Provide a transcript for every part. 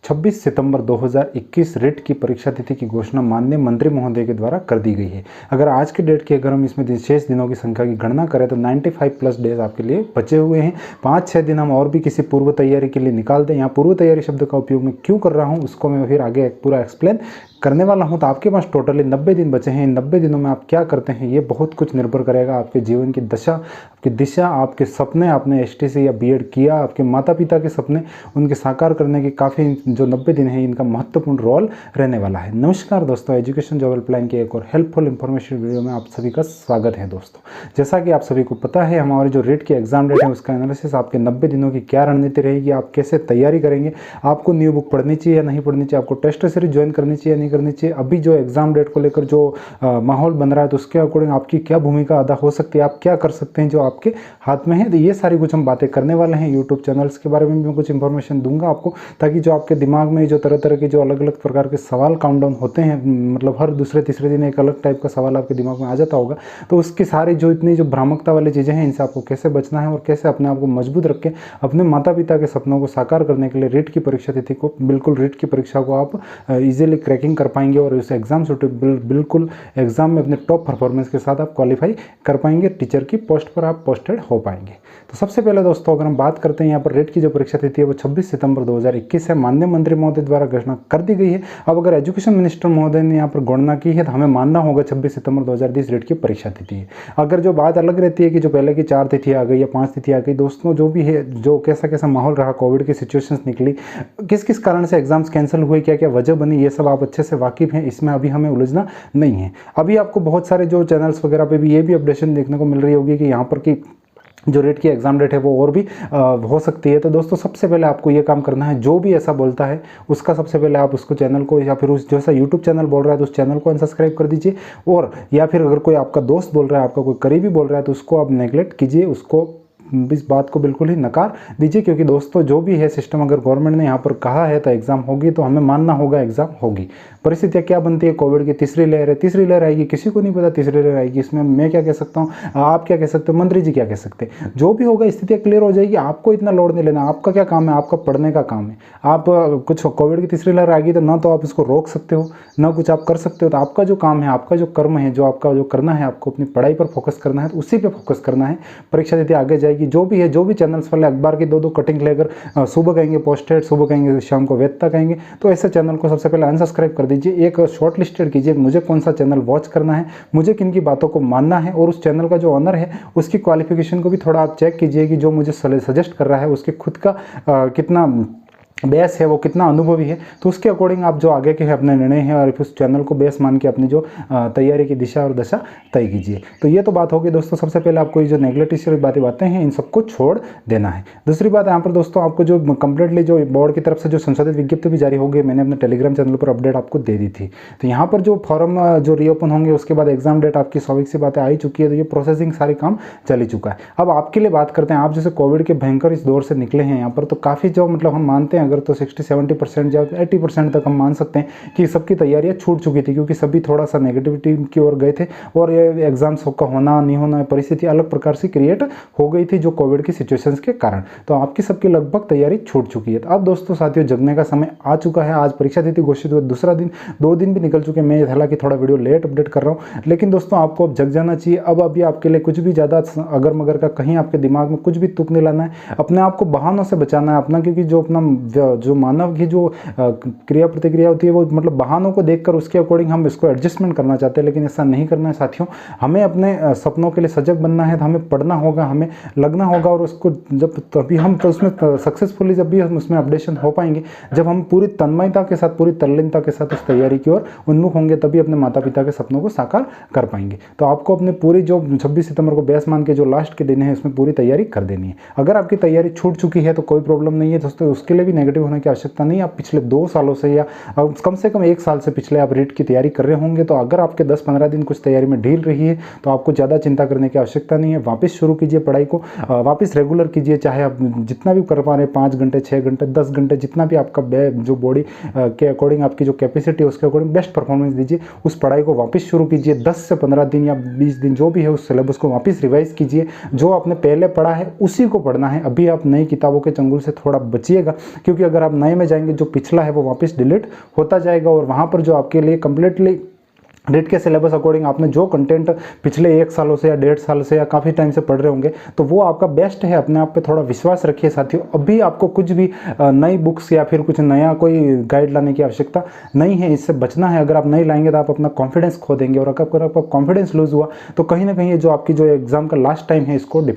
26 सितंबर 2021 writ की परीक्षा तिथि की घोषणा माननीय मंत्री महोदय के द्वारा कर दी गई है। अगर आज के डेट की अगर हम इसमें शेष दिनों की संख्या की गणना करें तो 95 प्लस डेज आपके लिए बचे हुए हैं। 5-6 दिन हम और भी किसी पूर्व तैयारी के लिए निकाल दें। यहाँ पूर्व तैयारी शब्द का उपयोग मैं क्यों कर रहा हूँ उसको मैं फिर आगे पूरा एक्सप्लेन करने वाला हूँ। तो आपके पास टोटली 90 दिन बचे हैं। इन 90 दिनों में आप क्या करते हैं ये बहुत कुछ निर्भर करेगा आपके जीवन की दशा, आपकी दिशा, आपके सपने, आपने एसटीसी या बीएड किया, आपके माता पिता के सपने, उनके साकार करने की काफ़ी जो 90 दिन है इनका महत्वपूर्ण रोल रहने वाला है। नमस्कार दोस्तों, एजुकेशन जॉब हेल्पलाइन की एक और हेल्पफुल इन्फॉर्मेशन वीडियो में आप सभी का स्वागत है। दोस्तों, जैसा कि आप सभी को पता है हमारी जो रिट की एग्जाम डेट है उसका एनालिसिस, आपके 90 दिनों की क्या रणनीति रहेगी, आप कैसे तैयारी करेंगे, आपको न्यू बुक पढ़नी चाहिए या नहीं पढ़नी चाहिए, आपको टेस्ट सीरीज ज्वाइन करनी चाहिए नहीं करनी चाहिए, अभी जो एग्जाम डेट को लेकर जो माहौल बन रहा है तो उसके अकॉर्डिंग आपकी क्या भूमिका अदा हो सकती है, आप क्या कर सकते हैं जो आपके हाथ में है। तो ये सारी कुछ हम बातें करने वाले हैं। यूट्यूब चैनल्स के बारे में भी मैं कुछ इन्फॉर्मेशन दूंगा आपको, ताकि जो आपके दिमाग में जो तरह तरह के जो अलग अलग प्रकार के सवाल काउंटडाउन होते हैं, मतलब हर दूसरे तीसरे दिन एक अलग टाइप का सवाल आपके दिमाग में आ जाता होगा, तो उसकी सारी जो इतनी जो भ्रामकता वाली चीज़ें हैं इनसे आपको कैसे बचना है और कैसे अपने आप को मजबूत रख के अपने माता पिता के सपनों को साकार करने के लिए रिट की परीक्षा तिथि को, बिल्कुल रिट की परीक्षा को आप इजीली क्रैकिंग कर पाएंगे और उस एग्जाम से बिल्कुल एग्जाम में अपने टॉप परफॉर्मेंस के साथ आप क्वालिफाई कर पाएंगे, टीचर की पोस्ट पर आप पोस्टेड हो पाएंगे। तो सबसे पहले दोस्तों अगर हम बात करते हैं यहाँ पर रेट की जो परीक्षा तिथि है वो 26 सितंबर 2021 है, माननीय मंत्री महोदय द्वारा घोषणा कर दी गई है। अब अगर एजुकेशन मिनिस्टर महोदय ने यहाँ पर गणना की है तो हमें मानना होगा 26 सितंबर 2020 रेट की परीक्षा तिथि है। अगर जो बात अलग रहती है कि जो पहले की 4 तिथि आ गई या 5 तिथि आ गई, दोस्तों जो भी है, जो कैसा कैसा माहौल रहा, कोविड की सिचुएशंस निकली, किस किस कारण से एग्जाम्स कैंसिल हुए, क्या क्या वजह बनी, ये सब आप अच्छे से वाकिफ हैं, इसमें अभी हमें उलझना नहीं है। अभी आपको बहुत सारे जो चैनल्स वगैरह पे भी ये भी अपडेशन देखने को मिल रही होगी कि यहाँ पर की जो रेट की एग्जाम डेट है वो और भी हो सकती है। तो दोस्तों सबसे पहले आपको ये काम करना है, जो भी ऐसा बोलता है उसका सबसे पहले आप उसको चैनल को या फिर उस जैसा यूट्यूब चैनल बोल रहा है तो उस चैनल को अनसब्सक्राइब कर दीजिए, और या फिर अगर कोई आपका दोस्त बोल रहा है, आपका कोई करीबी बोल रहा है तो उसको आप नेगलेक्ट कीजिए, उसको इस बात को बिल्कुल ही नकार दीजिए। क्योंकि दोस्तों जो भी है सिस्टम, अगर गवर्नमेंट ने यहाँ पर कहा है तो एग्जाम होगी तो हमें मानना होगा एग्जाम होगी। परिस्थितियाँ क्या बनती है, कोविड की तीसरी लहर है, तीसरी लहर आएगी, किसी को नहीं पता तीसरी लहर आएगी, इसमें मैं क्या कह सकता हूँ, आप क्या कह सकते हो, मंत्री जी क्या कह सकते हैं, जो भी होगा स्थितियाँ क्लियर हो जाएगी। आपको इतना लोड नहीं लेना, आपका क्या काम है, आपका पढ़ने का काम है। आप कुछ कोविड की तीसरी लहर आ गई तो ना तो आप इसको रोक सकते हो ना कुछ आप कर सकते हो। तो आपका जो काम है, आपका जो कर्म है, जो आपका जो करना है, आपको अपनी पढ़ाई पर फोकस करना है, तो उसी पर फोकस करना है। परीक्षा तिथि आगे जाएगी, जो भी है, जो भी चैनल्स वाले अखबार की 2-2 कटिंग लेकर सुबह कहेंगे पोस्टेड, सुबह कहेंगे शाम को वेदता कहेंगे, तो ऐसे चैनल को सबसे पहले अनसब्सक्राइब कर दीजिए। एक शॉर्ट लिस्टेड कीजिए मुझे कौन सा चैनल वॉच करना है, मुझे किन की बातों को मानना है, और उस चैनल का जो ऑनर है उसकी क्वालिफिकेशन को भी थोड़ा आप चेक कीजिए कि जो मुझे सजेस्ट कर रहा है उसके खुद का कितना बेस है, वो कितना अनुभवी है। तो उसके अकॉर्डिंग आप जो आगे के है अपने निर्णय हैं और उस चैनल को बेस मान के अपनी जो तैयारी की दिशा और दशा तय कीजिए। तो ये तो बात होगी दोस्तों, सबसे पहले आपको ये जो नेगलेक्ट बातें हैं इन सबको छोड़ देना है। दूसरी बात यहाँ पर दोस्तों, आपको जो कंप्लीटली जो बोर्ड की तरफ से जो संशोधित विज्ञप्ति भी जारी हो गई, मैंने अपने टेलीग्राम चैनल पर अपडेट आपको दे दी थी। तो यहाँ पर जो फॉर्म जो रीओपन होंगे उसके बाद एग्जाम डेट आपकी स्वाभाविक सी बातें आ ही चुकी है, तो ये प्रोसेसिंग सारी काम चल ही चुका है। अब आपके लिए बात करते हैं, आप जैसे कोविड के भयंकर इस दौर से निकले हैं यहाँ पर, तो काफ़ी जो मतलब हम मानते हैं अगर तो 60-70% या 80% तक हम मान सकते हैं कि सबकी तैयारियां छूट चुकी थी, क्योंकि सभी थोड़ा सा नेगेटिविटी की ओर गए थे और ये एग्जाम्स का होना नहीं होना परिस्थिति अलग प्रकार से क्रिएट हो गई थी जो कोविड की सिचुएशंस के कारण। तो आपकी सबकी लगभग तैयारी छूट चुकी है। तो अब दोस्तों साथियों जगने का समय आ चुका है। आज परीक्षा तिथि घोषित हुए दूसरा दिन, 2 दिन भी निकल चुके हैं। मैं हालांकि थोड़ा वीडियो लेट अपडेट कर रहा हूँ, लेकिन दोस्तों आपको अब जग जाना चाहिए। अब अभी आपके लिए कुछ भी ज़्यादा अगर मगर का कहीं आपके दिमाग में कुछ भी तुक नहीं लाना है, अपने आप को बहानों से बचाना है अपना, क्योंकि जो अपना जो मानव की जो क्रिया प्रतिक्रिया होती है वो मतलब बहानों को देखकर उसके अकॉर्डिंग हम इसको एडजस्टमेंट करना चाहते हैं, लेकिन ऐसा नहीं करना है साथियों। हमें अपने सपनों के लिए सजग बनना है, तो हमें पढ़ना होगा, हमें लगना होगा, और उसको जब तभी हम तो उसमें सक्सेसफुली जब भी हम उसमें अपडेशन हो पाएंगे जब हम पूरी तन्मयता के साथ, पूरी तल्लीनता के साथ उस तैयारी की ओर उन्मुख होंगे, तभी अपने माता पिता के सपनों को साकार कर पाएंगे। तो आपको अपने पूरी जो 26 सितंबर को बेस मान के जो लास्ट के दिन है उसमें पूरी तैयारी कर देनी है। अगर आपकी तैयारी छूट चुकी है तो कोई प्रॉब्लम नहीं है दोस्तों, उसके लिए भी नेगेटिव होने की आवश्यकता नहीं। आप पिछले 2 सालों से या कम से कम 1 साल से पिछले आप रीट की तैयारी कर रहे होंगे, तो अगर आपके 10-15 दिन कुछ तैयारी में ढील रही है तो आपको ज़्यादा चिंता करने की आवश्यकता नहीं है। वापस शुरू कीजिए पढ़ाई को, वापस रेगुलर कीजिए, चाहे आप जितना भी कर पा रहे हैं 5 घंटे, 6 घंटे, 10 घंटे, जितना भी आपका जो बॉडी के अकॉर्डिंग आपकी जो कैपेसिटी है उसके अकॉर्डिंग बेस्ट परफॉर्मेंस दीजिए। उस पढ़ाई को वापस शुरू कीजिए। 10 से 15 दिन या 20 दिन जो भी है उस सिलेबस को वापस रिवाइज कीजिए। जो आपने पहले पढ़ा है उसी को पढ़ना है। अभी आप नई किताबों के चंगुल से थोड़ा बचिएगा, क्योंकि क्योंकि अगर आप नए में जाएंगे जो पिछला है वो वापस डिलीट होता जाएगा और वहाँ पर जो आपके लिए कंप्लीटली नीट के सिलेबस अकॉर्डिंग आपने जो कंटेंट पिछले 1 सालों से या 1.5 साल से या काफ़ी टाइम से पढ़ रहे होंगे तो वो आपका बेस्ट है। अपने आप पे थोड़ा विश्वास रखिए साथियों। अभी आपको कुछ भी नई बुक्स या फिर कुछ नया कोई गाइड लाने की आवश्यकता नहीं है, इससे बचना है। अगर आप नहीं लाएंगे तो आप अपना कॉन्फिडेंस खो देंगे और अगर आपका कॉन्फिडेंस लूज हुआ तो कहीं ना कहीं जो आपकी जो एग्जाम का लास्ट टाइम है इस पर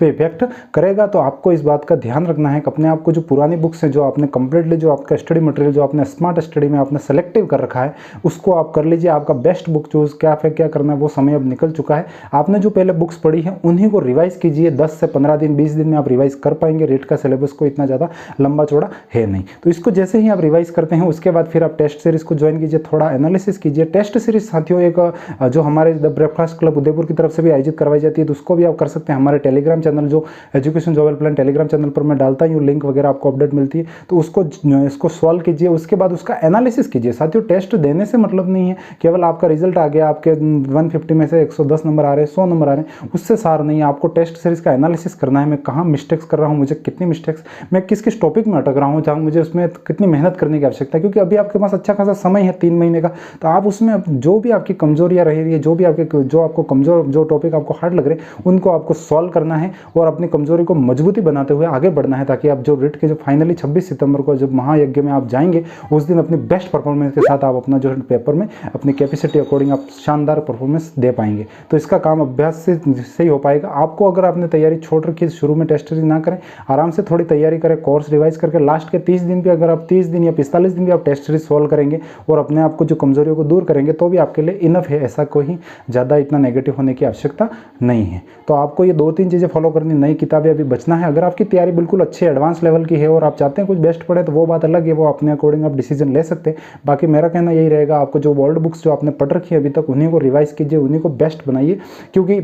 इफेक्ट करेगा। तो आपको इस बात का ध्यान रखना है कि अपने आप को जो पुरानी बुक्स हैं, जो आपने कंप्लीटली जो आपका स्टडी मटेरियल जो आपने स्मार्ट स्टडी में आपने सेलेक्टिव कर रखा है उसको आप कर लीजिए। आपका बेस्ट बुक चूज क्या करना है वो समय अब निकल चुका है। आपने जो पहले बुक्स पढ़ी हैं उन्हीं को रिवाइज कीजिए। 10 से 15 दिन 20 दिन में आप रिवाइज कर पाएंगे। रीट का सिलेबस को इतना ज़्यादा लंबा चौड़ा है नहीं, तो इसको जैसे ही आप रिवाइज करते हैं उसके बाद फिर आप टेस्ट सीरीज को ज्वाइन कीजिए, थोड़ा एनालिसिस कीजिए। टेस्ट सीरीज साथियों एक जो हमारे द ब्रेकफास्ट क्लब उदयपुर की तरफ से भी आयोजित करवाई जाती है, तो उसको भी आप कर सकते हैं। हमारे टेलीग्राम चैनल जो education job helpline Telegram channel पर मैं डालता हूँ, लिंक वगैरह आपको अपडेट मिलती है, तो उसको इसको सॉल्व कीजिए। उसके बाद उसका एनालिसिस कीजिए। साथियों टेस्ट देने से मतलब नहीं है केवल आपका रिजल्ट आ गया, आपके 150 में से 110 नंबर आ रहे हैं, 100 नंबर आ रहे हैं, उससे सार नहीं है। आपको टेस्ट सीरीज का एनालिसिस करना है। मैं कहाँ मिस्टेक्स कर रहा हूँ, मुझे कितनी मिस्टेक्स, मैं किस किस टॉपिक में अटक रहा हूँ, जहाँ मुझे उसमें कितनी मेहनत करने की आवश्यकता है। क्योंकि अभी आपके पास अच्छा खासा समय है 3 महीने का, तो आप उसमें जो भी आपकी कमजोरियाँ रह रही है, जो आपको कमजोर जो टॉपिक आपको हार्ड लग रहे हैं उनको आपको सॉल्व करना है और अपनी कमजोरी को मजबूती बनाते हुए आगे बढ़ना है, ताकि आप जो रिट के जो फाइनली 26 सितंबर को जब महायज्ञ में आप जाएंगे उस दिन अपनी बेस्ट परफॉर्मेंस के साथ आप अपना जो है पेपर में अपनी कैपेसिटी अकॉर्डिंग आप शानदार परफॉर्मेंस दे पाएंगे। तो इसका काम अभ्यास से ही हो पाएगा। आपको अगर आपने तैयारी छोड़ रखी है, शुरू में टेस्ट सीरीज ना करें, आराम से थोड़ी तैयारी करें, कोर्स रिवाइज करके लास्ट के 30 दिन भी अगर आप 30 दिन या 45 दिन भी आप टेस्ट सीरीज सॉल्व करेंगे और अपने आप को जो कमजोरियों को दूर करेंगे तो भी आपके लिए इनफ है। ऐसा कोई ज़्यादा इतना नेगेटिव होने की आवश्यकता नहीं है। तो आपको ये 2-3 चीज़ें फॉलो करनी, नई किताबें अभी बचना है। अगर आपकी तैयारी बिल्कुल अच्छी एडवांस लेवल की है और आप चाहते हैं कुछ बेस्ट पढ़े तो वो बात अलग है, वो अपने अकॉर्डिंग आप डिसीजन ले सकते हैं। बाकी मेरा कहना यही रहेगा, आपको जो ओल्ड बुक्स जो आपने पढ़ रखी है अभी तक उन्हीं को रिवाइज कीजिए, उन्हीं को बेस्ट बनाइए। क्योंकि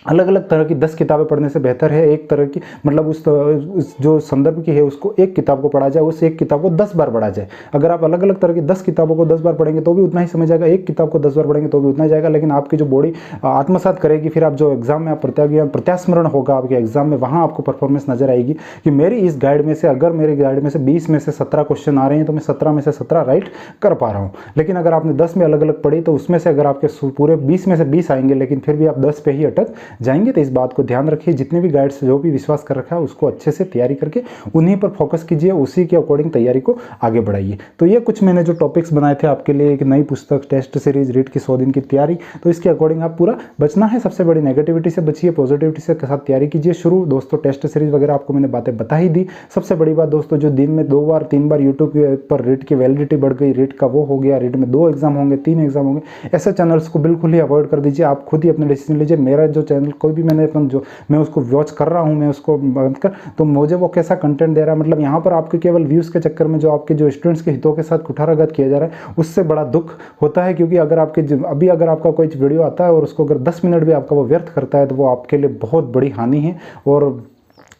अलग अलग तरह की 10 किताबें पढ़ने से बेहतर है एक तरह की, मतलब उस जो संदर्भ की है उसको एक किताब को पढ़ा जाए, उस एक किताब को 10 बार पढ़ा जाए। अगर आप अलग अलग तरह की 10 किताबों को 10 बार पढ़ेंगे तो भी उतना ही समझ आएगा, एक किताब को 10 बार पढ़ेंगे तो भी उतना ही जाएगा। लेकिन आपकी जो बॉडी आत्मसात करेगी, फिर आप जो एग्जाम में आप प्रत्यास्मरण होगा आपके एग्जाम में, वहाँ आपको परफॉर्मेंस नजर आएगी कि मेरी इस गाइड में से, अगर मेरी गाइड में से 20 में से 17 क्वेश्चन आ रहे हैं तो मैं 17 में से 17 राइट कर पा रहा हूँ। लेकिन अगर आपने 10 में अलग अलग पढ़ी तो उसमें से अगर आपके पूरे 20 में से 20 आएंगे लेकिन फिर भी आप 10 पे ही अटक जाएंगे। तो इस बात को ध्यान रखिए। जितने भी गाइड्स जो भी विश्वास कर रखा है उसको अच्छे से तैयारी करके उन्हीं पर फोकस कीजिए, उसी के अकॉर्डिंग तैयारी को आगे बढ़ाइए। तो ये कुछ मैंने जो टॉपिक्स बनाए थे आपके लिए, एक नई पुस्तक, टेस्ट सीरीज, रीट की 100 दिन की तैयारी, तो इसके अकॉर्डिंग आप पूरा बचना है। सबसे बड़ी नेगेटिविटी से बचिए, पॉजिटिविटी से साथ तैयारी कीजिए। शुरू दोस्तों टेस्ट सीरीज वगैरह आपको मैंने बातें बता ही दी। सबसे बड़ी बात दोस्तों, जो दिन में 2 बार 3 बार यूट्यूब पर रीट की वैलिडिटी बढ़ गई, रीट का वो हो गया, रीट में 2 एग्जाम होंगे, 3 एग्जाम होंगे, ऐसे चैनल्स को बिल्कुल ही अवॉइड कर दीजिए। आप खुद ही अपने डिसीजन लीजिए। मेरा जो चैनल कोई भी मैंने अपन जो मैं उसको वॉच कर रहा हूं, मैं उसको बंद कर, तो मुझे वो कैसा कंटेंट दे रहा है, मतलब यहाँ पर आपके केवल व्यूज़ के चक्कर में जो आपके जो स्टूडेंट्स के हितों के साथ कुठाराघात किया जा रहा है, उससे बड़ा दुख होता है। क्योंकि अगर आपका कोई वीडियो आता है और उसको अगर 10 मिनट भी आपका वो व्यर्थ करता है तो वो आपके लिए बहुत बड़ी हानि है। और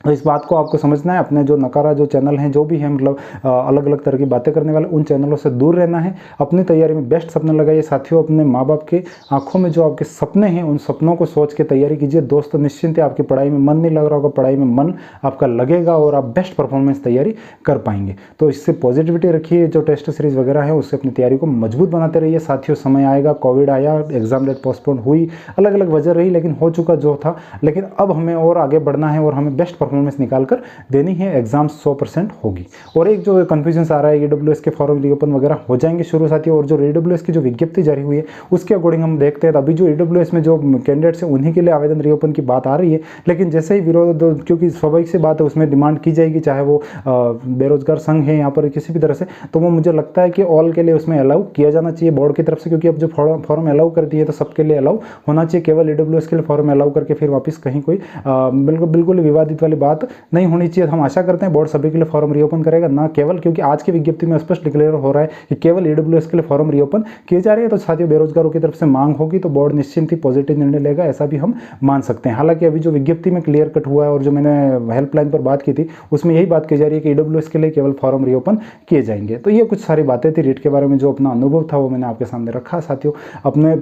तो इस बात को आपको समझना है। अपने जो नकारा जो चैनल हैं, जो भी हैं, मतलब अलग अलग तरह की बातें करने वाले, उन चैनलों से दूर रहना है। अपनी तैयारी में बेस्ट सपने लगाइए साथियों। अपने माँ बाप के आंखों में जो आपके सपने हैं उन सपनों को सोच के तैयारी कीजिए। दोस्तों निश्चिंत है, आपकी पढ़ाई में मन नहीं लग रहा होगा, पढ़ाई में मन आपका लगेगा और आप बेस्ट परफॉर्मेंस तैयारी कर पाएंगे। तो इससे पॉजिटिविटी रखिए। जो टेस्ट सीरीज वगैरह है उससे अपनी तैयारी को मजबूत बनाते रहिए साथियों। समय आएगा, कोविड आया, एग्जाम डेट पोस्टपोन हुई, अलग अलग वजह रही, लेकिन हो चुका जो था। लेकिन अब हमें और आगे बढ़ना है और हमें बेस्ट परफॉर्मेंस निकालकर देनी है। एग्जाम 100% होगी। और एक जो कन्फ्यूजन आ रहा है, ईडब्ल्यूएस के फॉर्म रीओपन वगैरह हो जाएंगे शुरू साथियों, और जो ईडब्ल्यूएस की जो विज्ञप्ति जारी हुई है उसके अकॉर्डिंग हम देखते हैं। अभी जो ईडब्ल्यूएस में जो कैंडिडेट्स हैं उन्हीं के लिए आवेदन रीओपन की बात आ रही है। लेकिन जैसे ही विरोध, क्योंकि स्वाभाविक सी बात है, उसमें डिमांड की जाएगी, चाहे वो बेरोजगार संघ है यहाँ पर किसी भी तरह से, तो वो मुझे लगता है कि ऑल के लिए उसमें अलाउ किया जाना चाहिए बोर्ड की तरफ से। क्योंकि अब जो फॉर्म अलाउ कर दिए तो सबके लिए अलाउ होना चाहिए। केवल ईडब्ल्यूएस के लिए फॉर्म अलाउ करके फिर वापस कहीं कोई बिल्कुल विवादित वाली बात नहीं होनी चाहिए। हम आशा करते हैं बोर्ड सभी के लिए फॉर्म रीओपन करेगा, ना केवल, क्योंकि आज की विज्ञप्ति में स्पष्ट डिक्लेयर हो रहा है कि केवल ईडब्ल्यूएस के लिए फॉर्म रीओपन किए जा रहे हैं। तो साथियों बेरोजगारों की तरफ से मांग होगी तो बोर्ड निश्चिंत ही पॉजिटिव निर्णय लेगा, ऐसा भी हम मान सकते हैं। हालांकि अभी जो विज्ञप्ति में क्लियर कट हुआ है और जो मैंने हेल्पलाइन पर बात की थी उसमें यही बात की जा रही है कि ईडब्ल्यूएस के लिए केवल फॉर्म रीओपन किए जाएंगे। तो ये कुछ सारी बातें थी रीट के बारे में, जो अपना अनुभव था वो मैंने आपके सामने रखा साथियों। अपने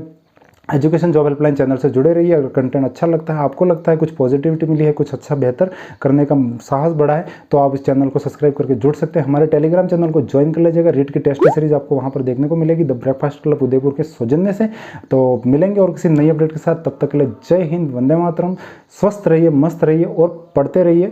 एजुकेशन जॉब हेल्पलाइन चैनल से जुड़े रहिए। अगर कंटेंट अच्छा लगता है, आपको लगता है कुछ पॉजिटिविटी मिली है, कुछ अच्छा बेहतर करने का साहस बढ़ा है, तो आप इस चैनल को सब्सक्राइब करके जुड़ सकते हैं। हमारे टेलीग्राम चैनल को ज्वाइन कर लीजिएगा। रीट की टेस्ट सीरीज आपको वहाँ पर देखने को मिलेगी द ब्रेकफास्ट क्लब उदयपुर के सौजन्य से। तो मिलेंगे और किसी नई अपडेट के साथ, तब तक के लिए जय हिंद, वंदे मातरम। स्वस्थ रहिए, मस्त रहिए और पढ़ते रहिए।